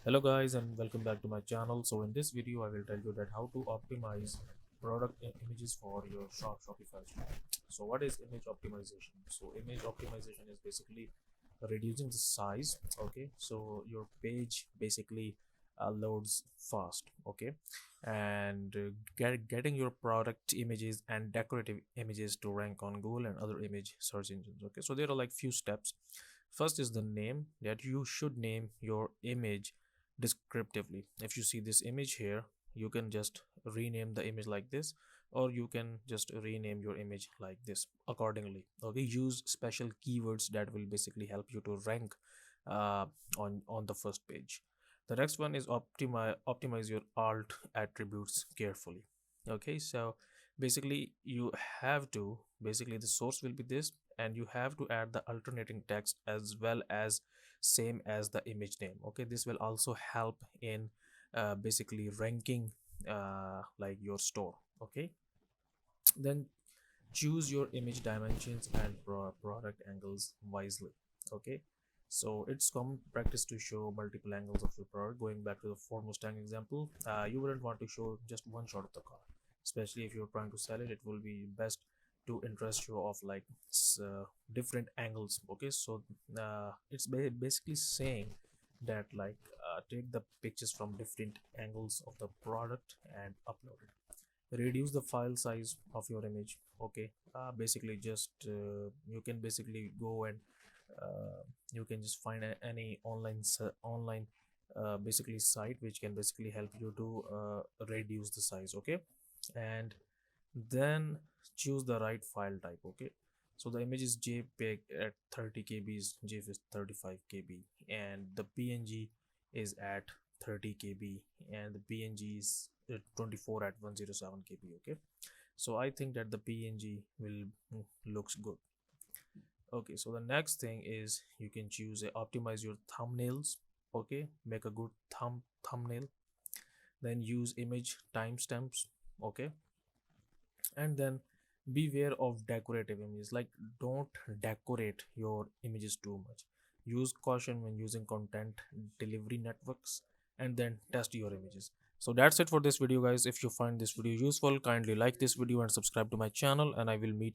Hello guys and welcome back to my channel. So in this video I will tell you that how to optimize images for your Shopify store. So what is image optimization? So image optimization is basically reducing the size. Okay, so your page basically loads fast. Okay, and getting your product images and decorative images to rank on Google and other image search engines. Okay, so there are like few steps. First is the name, that you should name your image descriptively. If you see this image here, you can just rename the image like this, or you can just rename your image like this accordingly. Okay, use special keywords that will basically help you to rank uh, on the first page. The next one is optimize your alt attributes carefully. Okay, so basically you have to, basically the source will be this, and you have to add the alternating text as well as same as the image name. Okay, this will also help in basically ranking like your store. Okay, then choose your image dimensions and product angles wisely. Okay, so it's common practice to show multiple angles of your product. Going back to the Ford Mustang example, you wouldn't want to show just one shot of the car, especially if you're trying to sell it. It will be best to interest you of like different angles. Okay, so it's basically saying that like take the pictures from different angles of the product and upload it. Reduce the file size of your image. Okay, basically just you can basically go and you can just find any online basically site which can basically help you to reduce the size. Okay, and then choose the right file type. Okay, so the image is JPEG at 30 kbs, GIF is 35 kb, and the PNG is at 30 kb, and the PNG is 24 at 107 kb. Okay, so I think that the PNG will looks good. Okay, so the next thing is you can choose optimize your thumbnails. Okay, make a good thumbnail, then use image timestamps. Okay, and then beware of decorative images. Like, don't decorate your images too much. Use caution when using content delivery networks, and then test your images. So that's it for this video guys. If you find this video useful, kindly like this video and subscribe to my channel, and I will meet you